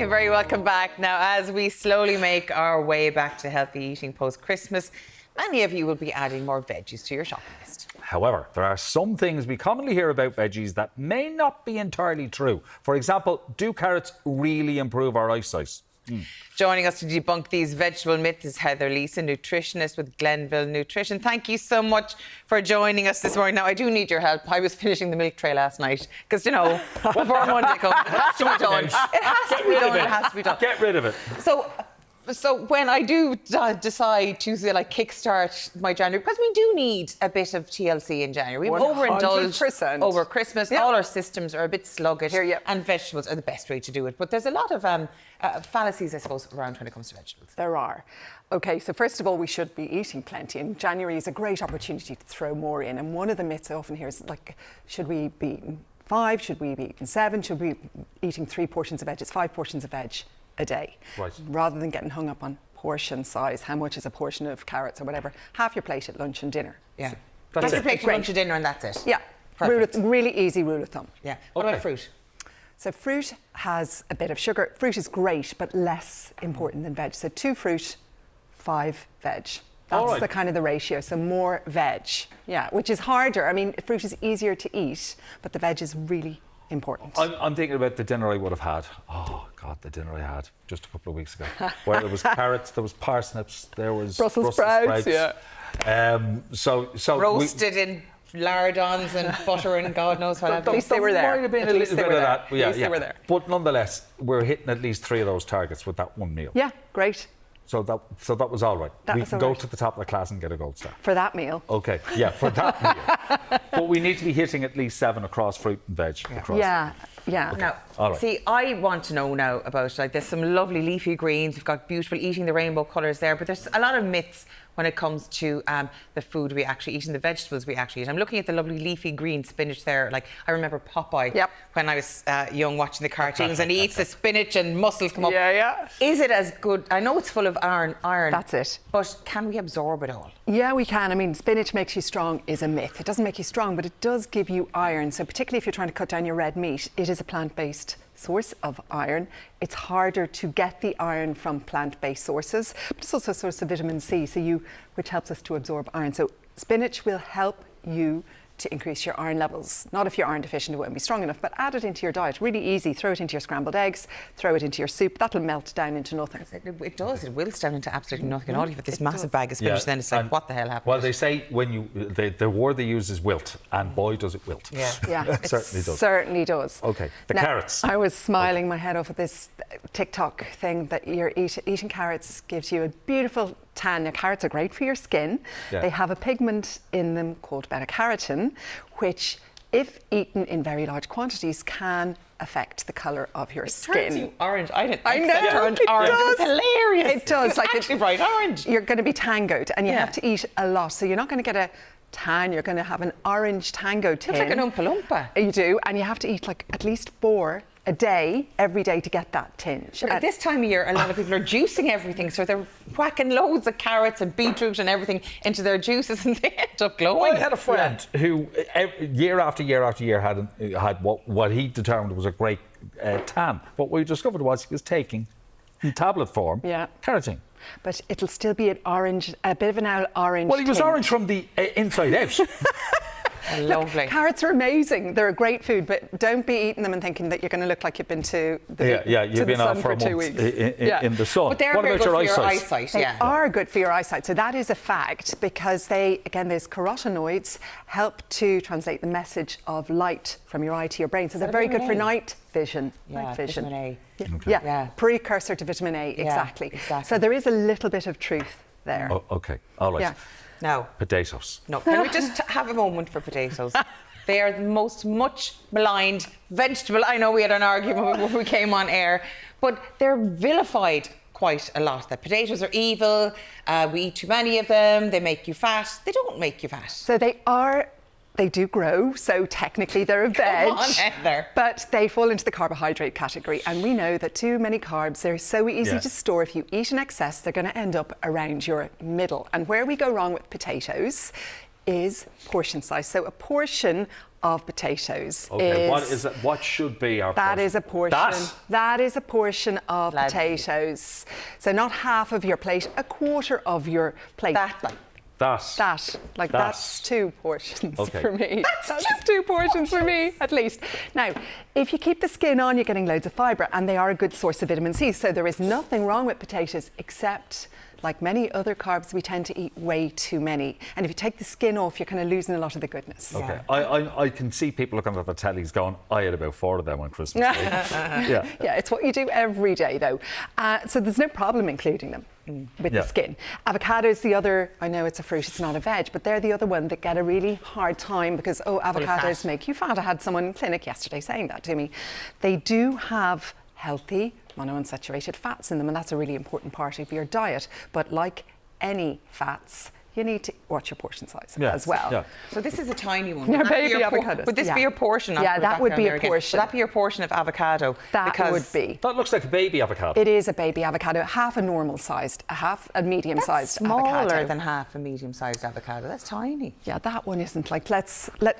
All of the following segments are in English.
You're very welcome back. Now, as we slowly make our way back to healthy eating post-Christmas, many of you will be adding more veggies to your shopping list. However, there are some things we commonly hear about veggies that may not be entirely true. For example, do carrots really improve our eyesight? Joining us to debunk these vegetable myths is Heather Leeson, nutritionist with Glenville Nutrition. Thank you so much for joining us this morning. Now, I do need your help. I was finishing the milk tray last night because, you know, before Monday comes, it has to be done. It has to be done. It has to be done. Get rid of it. So when I do decide to like kickstart my January, because we do need a bit of TLC in January. We've overindulged 100%. over Christmas. Yeah. All our systems are a bit sluggish, and vegetables are the best way to do it. But there's a lot of fallacies, I suppose, around when it comes to vegetables. There are. Okay, so first of all, we should be eating plenty, and January is a great opportunity to throw more in. And one of the myths I often hear is, like, should we be eating 5? Should we be eating 7? Should we be eating 3 portions of veg? It's 5 portions of veg a day. Right. Rather than getting hung up on portion size, how much is a portion of carrots or whatever, half your plate at lunch and dinner. Yeah. So That's it. your plate for lunch and dinner, and that's it. yeah, Perfect. really easy rule of thumb. Yeah. What about fruit? So fruit has a bit of sugar. Fruit is great, but less important than veg. So 2 fruit, 5 veg. That's the kind of the ratio. So more veg, yeah, which is harder. I mean, fruit is easier to eat, but the veg is really important. I'm thinking about the dinner I would have had. Oh, God, the dinner I had just a couple of weeks ago. Where there was carrots, there was parsnips, there was Brussels sprouts. Yeah. So Roasted in lardons and butter and God knows what. At least they were there. Might have been At a least little they bit were of there. that. At least they were there. But nonetheless, we're hitting at least 3 of those targets with that one meal. Yeah, great. So that was all right. That we was can all go right. to the top of the class and get a gold star. For that meal. Okay, yeah, for that meal. But we need to be hitting at least 7 across fruit and veg. Across. Yeah. Now, All right. see, I want to know now about, like, there's some lovely leafy greens. We've got beautiful eating the rainbow colours there, but there's a lot of myths when it comes to the food we actually eat and the vegetables we actually eat. I'm looking at the lovely leafy green spinach there. Like, I remember Popeye when I was young watching the cartoons, and he eats the spinach and mussels come up. Yeah. Is it as good? I know it's full of iron. That's it. But can we absorb it all? Yeah, we can. I mean, spinach makes you strong is a myth. It doesn't make you strong, but it does give you iron. So particularly if you're trying to cut down your red meat, it is a plant-based source of iron. It's harder to get the iron from plant-based sources, but it's also a source of vitamin C, which helps us to absorb iron. So spinach will help you to increase your iron levels. Not if you're iron deficient, it won't be strong enough, but add it into your diet. Really easy. Throw it into your scrambled eggs, throw it into your soup. That'll melt down into nothing. It does. It wilts down into absolutely nothing. And all you have this massive bag of spinach, then it's like, what the hell happened? Well, they say the word they use is wilt, and boy, does it wilt. Yeah, it certainly does. Certainly does. Okay, the Now, carrots. I was smiling my head off at this TikTok thing that you're eating carrots gives you a beautiful tan. Now, carrots are great for your skin. Yeah. They have a pigment in them called beta-carotene, which, if eaten in very large quantities, can affect the colour of your skin. Turns you orange. I know. It Orange. does. It's hilarious. It does. It's Like actually bright orange. You're going to be tangoed, and you have to eat a lot. So you're not going to get a tan. You're going to have an orange tango tin. It's like an Oompa Loompa. You do, and you have to eat like at least 4 a day, every day, to get that tinge. But at this time of year, a lot of people are juicing everything, so they're whacking loads of carrots and beetroot and everything into their juices, and they end up glowing. I had a friend who, year after year after year, had what he determined was a great tan. But what we discovered was he was taking, in tablet form, carotene. But it'll still be an orange, a bit of an orange. Well, he was tinge. orange from the inside out. Lovely. Carrots are amazing. They're a great food, but don't be eating them and thinking that you're going to look like you've been to the you've been out for a 2 month weeks. in the sun. But they're what very about good your for your eyesight? eyesight. They are good for your eyesight. So that is a fact, because those carotenoids help to translate the message of light from your eye to your brain. So they're very good for night vision. Yeah, vitamin A. Yeah, precursor to vitamin A, exactly. So there is a little bit of truth there. Oh, okay, all right. Yeah. Now, potatoes. No, can we just have a moment for potatoes? They are the most much maligned vegetable. I know we had an argument when we came on air, but they're vilified quite a lot. That potatoes are evil, we eat too many of them, they make you fat. They don't make you fat. So they do grow, so technically they're a veg. Come on, Heather. But they fall into the carbohydrate category, and we know that too many carbs, they're so easy to store. If you eat in excess, they're going to end up around your middle. And where we go wrong with potatoes is portion size. So a portion of potatoes. Okay, what is it? What should be our That portion? is a portion. That is a portion of Lads. potatoes. So not half of your plate, a quarter of your plate. That's 2 portions for me. That's 2 portions for me, at least. Now, if you keep the skin on, you're getting loads of fibre, and they are a good source of vitamin C. So there is nothing wrong with potatoes, except, like many other carbs, we tend to eat way too many. And if you take the skin off, you're kind of losing a lot of the goodness. Okay, I can see people looking at the tellies going, I had about 4 of them on Christmas Day. Yeah, it's what you do every day, though. So there's no problem including them with the skin. Avocado is the other, I know it's a fruit, it's not a veg, but they're the other one that get a really hard time because, avocados make you fat. I had someone in clinic yesterday saying that to me. They do have healthy monounsaturated fats in them, and that's a really important part of your diet. But like any fats, you need to watch your portion size as well. Yeah. So this is a tiny one. Yeah, baby avocados. Would this be your portion? Yeah, that would be a portion. Would that be your portion of avocado? That would be. That looks like a baby avocado. It is a baby avocado, half a normal sized, half a medium sized avocado. Smaller than half a medium-sized avocado. That's tiny. Yeah, that one isn't like,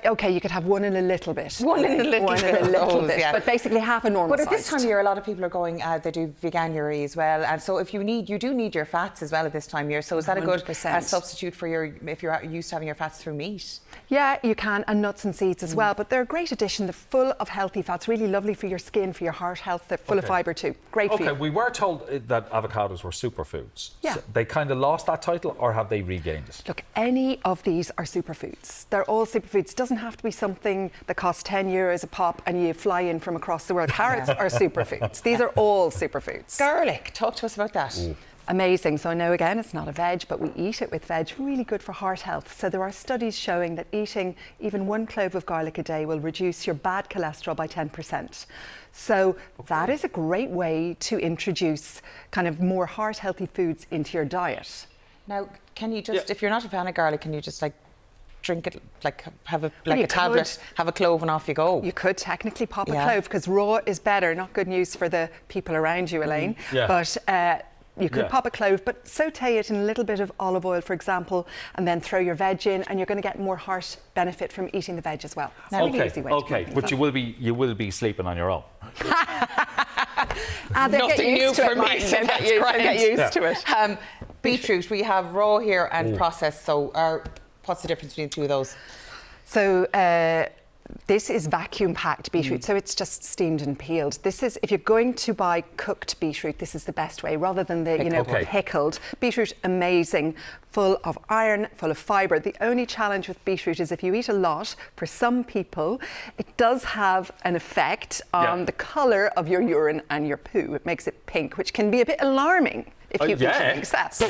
okay, you could have one in a little bit. One in a little bit. Yeah. But basically half a normal But at this time of year, a lot of people are going, they do veganuary as well. And so if you do need your fats as well at this time of year. So is that a good 100%. Substitute for if you're used to having your fats through meat? Yeah, you can, and nuts and seeds as well. But they're a great addition. They're full of healthy fats, really lovely for your skin, for your heart health. They're full of fibre too. Great for you. Okay, we were told that avocados were superfoods. Yeah. So they kind of lost that title, or have they regained it? Look, any of these are superfoods. They're all superfoods. It doesn't have to be something that costs 10 euros a pop and you fly in from across the world. Carrots are superfoods. These are all superfoods. Garlic. Talk to us about that. Amazing. So I know, again, it's not a veg, but we eat it with veg. Really good for heart health. So there are studies showing that eating even 1 clove of garlic a day will reduce your bad cholesterol by 10%. So that is a great way to introduce kind of more heart healthy foods into your diet. Now, can you just, if you're not a fan of garlic, can you just drink it, have a tablet, have a clove and off you go? You could technically pop a clove because raw is better. Not good news for the people around you, Elaine. But you could pop a clove, but saute it in a little bit of olive oil, for example, and then throw your veg in, and you're going to get more heart benefit from eating the veg as well. Really easy way to but you will be sleeping on your own. Nothing new for me, so that's great. Get used to it. Beetroot, we have raw here and processed. So what's the difference between the two of those? So this is vacuum packed beetroot, so it's just steamed and peeled. This is, if you're going to buy cooked beetroot, this is the best way, rather than the pickled. Beetroot, amazing, full of iron, full of fibre. The only challenge with beetroot is if you eat a lot, for some people, it does have an effect on the colour of your urine and your poo. It makes it pink, which can be a bit alarming if you've eaten excess.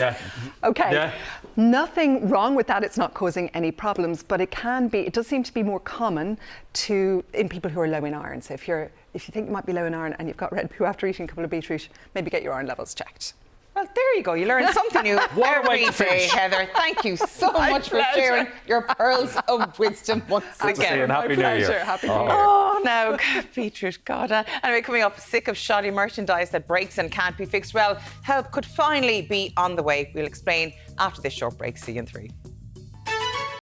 Okay. Nothing wrong with that. It's not causing any problems, but it does seem to be more common in people who are low in iron. So if you think you might be low in iron and you've got red poo after eating a couple of beetroot, maybe get your iron levels checked. Well, there you go. You learn something new every day, Heather. Thank you so much for sharing your pearls of wisdom once again. And Happy New Year. Happy New Year. Oh, now, beetroot, God. Anyway, coming up, sick of shoddy merchandise that breaks and can't be fixed? Well, help could finally be on the way. We'll explain after this short break. See you in 3.